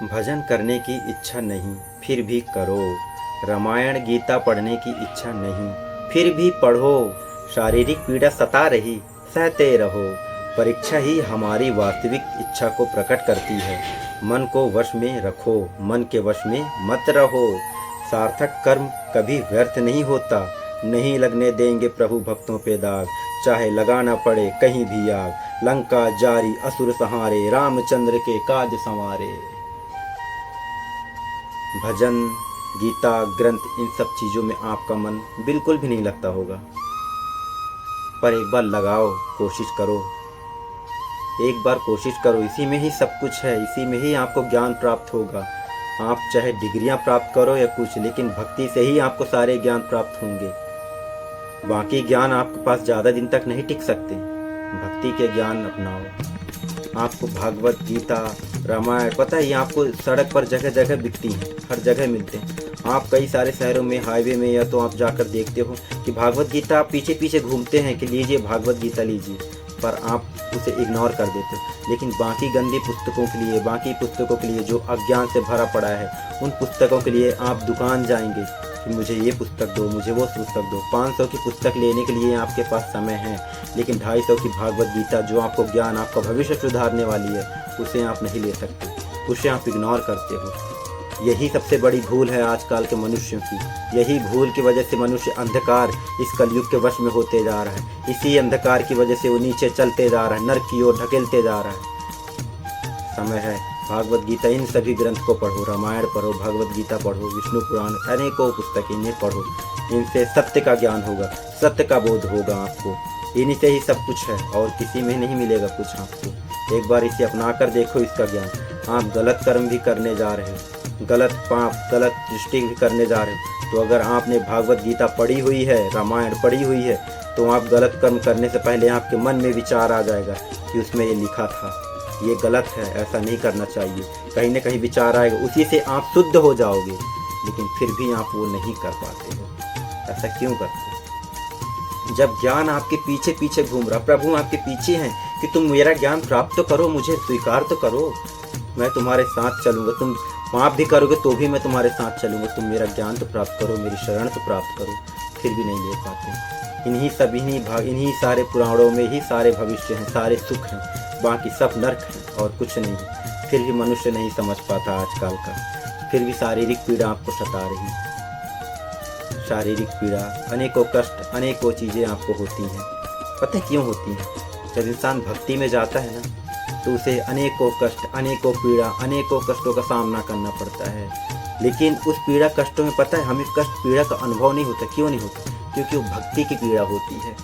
भजन करने की इच्छा नहीं फिर भी करो, रामायण गीता पढ़ने की इच्छा नहीं फिर भी पढ़ो। शारीरिक पीड़ा सता रही सहते रहो, परीक्षा ही हमारी वास्तविक इच्छा को प्रकट करती है। मन को वश में रखो, मन के वश में मत रहो। सार्थक कर्म कभी व्यर्थ नहीं होता, नहीं लगने देंगे प्रभु भक्तों पे दाग, चाहे लगाना पड़े कहीं भी आग। लंका जारी असुर सहारे, रामचंद्र के काज संवारे। भजन, गीता, ग्रंथ, इन सब चीज़ों में आपका मन बिल्कुल भी नहीं लगता होगा, पर एक बार लगाओ, कोशिश करो, एक बार कोशिश करो। इसी में ही सब कुछ है, इसी में ही आपको ज्ञान प्राप्त होगा। आप चाहे डिग्रियां प्राप्त करो या कुछ, लेकिन भक्ति से ही आपको सारे ज्ञान प्राप्त होंगे। बाकी ज्ञान आपके पास ज़्यादा दिन तक नहीं टिक सकते। भक्ति के ज्ञान अपनाओ। आपको भागवत गीता, रामायण, पता है ये आपको सड़क पर जगह जगह बिकती हैं, हर जगह मिलते हैं। आप कई सारे शहरों में हाईवे में या तो आप जाकर देखते हो कि भागवत गीता, आप पीछे पीछे घूमते हैं कि लीजिए भागवत गीता लीजिए, पर आप उसे इग्नोर कर देते हो। लेकिन बाकी गंदी पुस्तकों के लिए, बाकी पुस्तकों के लिए जो अज्ञान से भरा पड़ा है, उन पुस्तकों के लिए आप दुकान जाएंगे कि मुझे ये पुस्तक दो, मुझे वो पुस्तक दो। 500 की पुस्तक लेने के लिए आपके पास समय है, लेकिन 250 की भागवत गीता जो आपको ज्ञान, आपका भविष्य सुधारने वाली है, उसे आप नहीं ले सकते, उसे आप इग्नोर करते हो। यही सबसे बड़ी भूल है आजकल के मनुष्यों की। यही भूल की वजह से मनुष्य अंधकार, इस कलयुग के वश में होते जा रहा है। इसी अंधकार की वजह से वो नीचे चलते जा रहा है, नरक की ओर ढकेलते जा रहा है। समय है भागवत गीता, इन सभी ग्रंथ को पढ़ो, रामायण पढ़ो, भागवत गीता पढ़ो, विष्णु पुराण, अनेकों पुस्तकें, इन्हें पढ़ो। इनसे सत्य का ज्ञान होगा, सत्य का बोध होगा आपको। इन्हीं से ही सब कुछ है और किसी में नहीं मिलेगा कुछ आपको। एक बार इसे अपना कर देखो इसका ज्ञान। आप गलत कर्म भी करने जा रहे हो, गलत पाप, गलत दृष्टि भी करने जा रहे हो, तो अगर आपने भागवत गीता पढ़ी हुई है, रामायण पढ़ी हुई है, तो आप गलत कर्म करने से पहले आपके मन में विचार आ जाएगा कि उसमें ये लिखा था, ये गलत है, ऐसा नहीं करना चाहिए। कहीं ना कहीं विचार आएगा, उसी से आप शुद्ध हो जाओगे। लेकिन फिर भी आप वो नहीं कर पाते हो। ऐसा क्यों करते हो? जब ज्ञान आपके पीछे पीछे घूम रहा, प्रभु आपके पीछे हैं कि तुम मेरा ज्ञान प्राप्त तो करो, मुझे स्वीकार तो करो, मैं तुम्हारे साथ चलूँगा। तुम पाप भी करोगे तो भी मैं तुम्हारे साथ चलूँगा। तुम मेरा ज्ञान तो प्राप्त करो, मेरी शरण तो प्राप्त करो, फिर भी नहीं ले पाते। इन्हीं सारे पुराणों में ही सारे भविष्य हैं, सारे सुख हैं, बाकी सब नर्क है और कुछ नहीं। फिर भी मनुष्य नहीं समझ पाता आजकल का, फिर भी शारीरिक पीड़ा आपको सता रही। शारीरिक पीड़ा, अनेकों कष्ट, अनेकों चीज़ें आपको होती हैं। पता है क्यों होती हैं? जब इंसान भक्ति में जाता है ना, तो उसे अनेकों कष्ट, अनेकों पीड़ा, अनेकों कष्टों का सामना करना पड़ता है। लेकिन उस पीड़ा कष्टों में पता है हमें कष्ट पीड़ा का अनुभव नहीं होता। क्यों नहीं होता? क्योंकि वो भक्ति की पीड़ा होती है,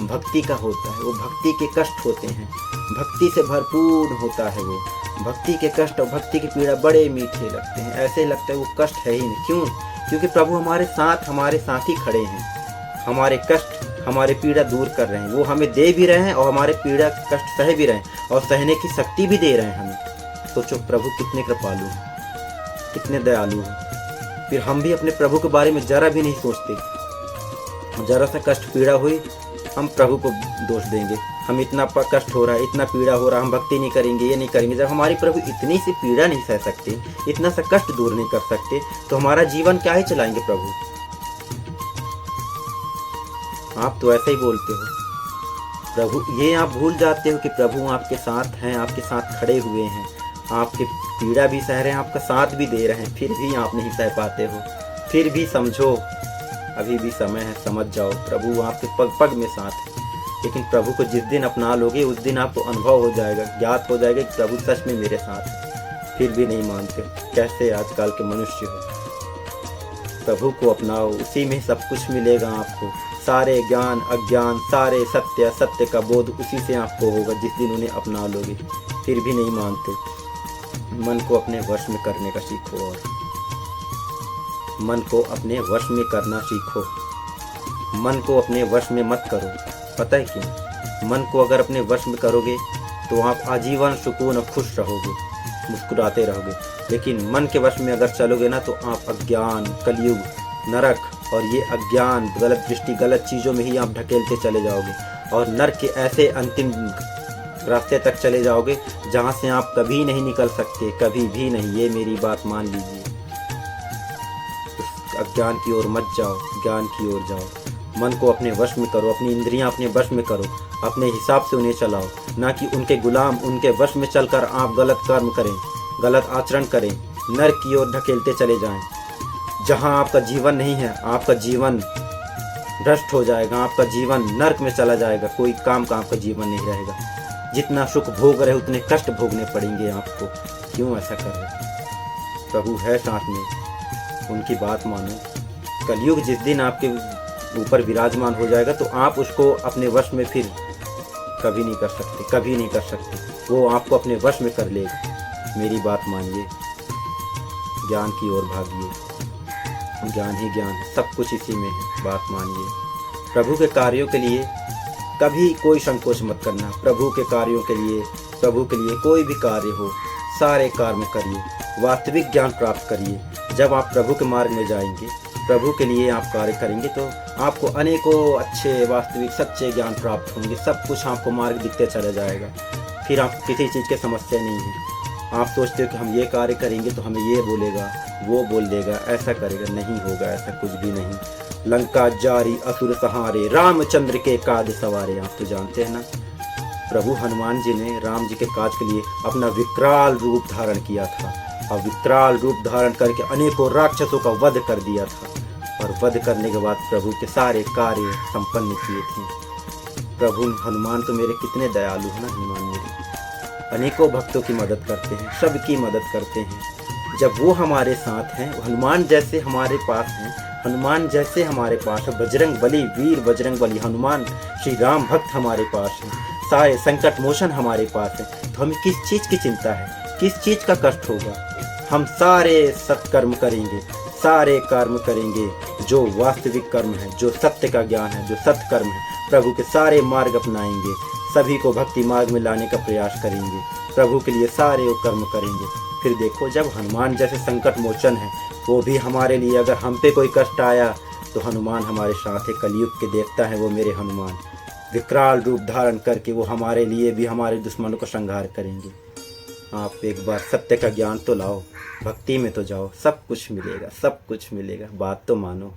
भक्ति का होता है, वो भक्ति के कष्ट होते हैं, भक्ति से भरपूर होता है वो। भक्ति के कष्ट और भक्ति की पीड़ा बड़े मीठे लगते हैं, ऐसे लगता है वो कष्ट है ही नहीं। क्यों? क्योंकि प्रभु हमारे साथ ही खड़े हैं, हमारे कष्ट, हमारे पीड़ा दूर कर रहे हैं। वो हमें दे भी रहे हैं और हमारे पीड़ा कष्ट सह भी रहे हैं और सहने की शक्ति भी दे रहे हैं हमें। सोचो प्रभु कितने कृपालु हैं, कितने दयालु हैं। फिर हम भी अपने प्रभु के बारे में जरा भी नहीं सोचते। जरा सा कष्ट पीड़ा हुई, हम प्रभु को दोष देंगे, हम इतना कष्ट हो रहा है, इतना पीड़ा हो रहा है, हम भक्ति नहीं करेंगे, ये नहीं करेंगे। जब हमारे प्रभु इतनी सी पीड़ा नहीं सह सकते, इतना सा कष्ट दूर नहीं कर सकते, तो हमारा जीवन क्या ही चलाएंगे प्रभु? आप तो ऐसा ही बोलते हो प्रभु, ये आप भूल जाते हो कि प्रभु आपके साथ हैं, आपके साथ खड़े हुए हैं, आपके पीड़ा भी सह रहे हैं, आपका साथ भी दे रहे हैं, फिर भी आप नहीं सह पाते हो। फिर भी समझो, अभी भी समय है, समझ जाओ, प्रभु आपके पग पग में साथ है। लेकिन प्रभु को जिस दिन अपना लोगे, उस दिन आपको अनुभव हो जाएगा, ज्ञात हो जाएगा कि प्रभु सच में मेरे साथ है। फिर भी नहीं मानते। कैसे आजकल के मनुष्य हो? प्रभु को अपनाओ, उसी में सब कुछ मिलेगा आपको। सारे ज्ञान, अज्ञान, सारे सत्य, असत्य का बोध उसी से आपको होगा जिस दिन उन्हें अपना लोगे। फिर भी नहीं मानते। मन को अपने वश में करने का सीखो, और मन को अपने वश में करना सीखो। मन को अपने वश में मत करो। पता है क्यों? मन को अगर अपने वश में करोगे तो आप आजीवन सुकून और खुश रहोगे, मुस्कुराते रहोगे। लेकिन मन के वश में अगर चलोगे ना, तो आप अज्ञान, कलयुग, नरक और ये अज्ञान, गलत दृष्टि, गलत चीज़ों में ही आप ढकेलते चले जाओगे और नरक के ऐसे अंतिम रास्ते तक चले जाओगे जहाँ से आप कभी नहीं निकल सकते, कभी भी नहीं। ये मेरी बात मान लीजिए। उस अज्ञान की ओर मत जाओ, ज्ञान की ओर जाओ। मन को अपने वश में करो, अपनी इंद्रियां अपने वश में करो, अपने हिसाब से उन्हें चलाओ, ना कि उनके गुलाम, उनके वश में चलकर आप गलत कर्म करें, गलत आचरण करें, नरक की ओर ढकेलते चले जाएं। जहाँ आपका जीवन नहीं है, आपका जीवन भ्रष्ट हो जाएगा, आपका जीवन नरक में चला जाएगा, कोई काम का आपका जीवन नहीं रहेगा। जितना सुख भोग रहे उतने कष्ट भोगने पड़ेंगे आपको। क्यों ऐसा कर रहे? प्रभु है साथ में, उनकी बात मानो। कलयुग जिस दिन आपके ऊपर विराजमान हो जाएगा तो आप उसको अपने वश में फिर कभी नहीं कर सकते, कभी नहीं कर सकते। वो आपको अपने वश में कर लेगा। मेरी बात मानिए, ज्ञान की ओर भागिए। ज्ञान ही ज्ञान है, सब कुछ इसी में है। बात मानिए। प्रभु के कार्यों के लिए कभी कोई संकोच मत करना। प्रभु के कार्यों के लिए, प्रभु के लिए कोई भी कार्य हो, सारे कार्य करिए, वास्तविक ज्ञान प्राप्त करिए। जब आप प्रभु के मार्ग में जाएंगे, प्रभु के लिए आप कार्य करेंगे तो आपको अनेकों अच्छे, वास्तविक, सच्चे ज्ञान प्राप्त होंगे। सब कुछ आपको मार्ग दिखते चला जाएगा। फिर आपको किसी चीज़ की समस्या नहीं है। आप सोचते हो कि हम ये कार्य करेंगे तो हमें ये बोलेगा, वो बोल देगा, ऐसा करेगा। नहीं होगा, ऐसा कुछ भी नहीं। लंका जारी असुर सहारे, रामचंद्र के काज सवारे। आप तो जानते हैं ना, प्रभु हनुमान जी ने राम जी के काज के लिए अपना विकराल रूप धारण किया था, और विकराल रूप धारण करके अनेकों राक्षसों का वध कर दिया था। और वध करने के बाद प्रभु के सारे कार्य संपन्न किए थे। प्रभु हनुमान तो मेरे कितने दयालु है ना। हनुमान मेरे अनेकों भक्तों की मदद करते हैं, सबकी मदद करते हैं। जब वो हमारे साथ हैं, हनुमान जैसे हमारे पास हैं, हनुमान जैसे हमारे पास है, बजरंग बली, वीर बजरंग बली हनुमान, श्री राम भक्त हमारे पास हैं, सारे संकट मोचन हमारे पास है, तो हमें किस चीज़ की चिंता है, किस चीज़ का कष्ट होगा। हम सारे सत्कर्म करेंगे, सारे कर्म करेंगे जो वास्तविक कर्म है, जो सत्य का ज्ञान है, जो सत्कर्म है। प्रभु के सारे मार्ग अपनाएंगे, सभी को भक्ति मार्ग में लाने का प्रयास करेंगे, प्रभु के लिए सारे वो कर्म करेंगे। फिर देखो, जब हनुमान जैसे संकट मोचन है, वो भी हमारे लिए, अगर हम पे कोई कष्ट आया तो हनुमान हमारे साथ है। कलयुग के देवता है वो मेरे हनुमान। विकराल रूप धारण करके वो हमारे लिए भी हमारे दुश्मनों का संहार करेंगे। आप एक बार सत्य का ज्ञान तो लाओ, भक्ति में तो जाओ, सब कुछ मिलेगा, सब कुछ मिलेगा। बात तो मानो।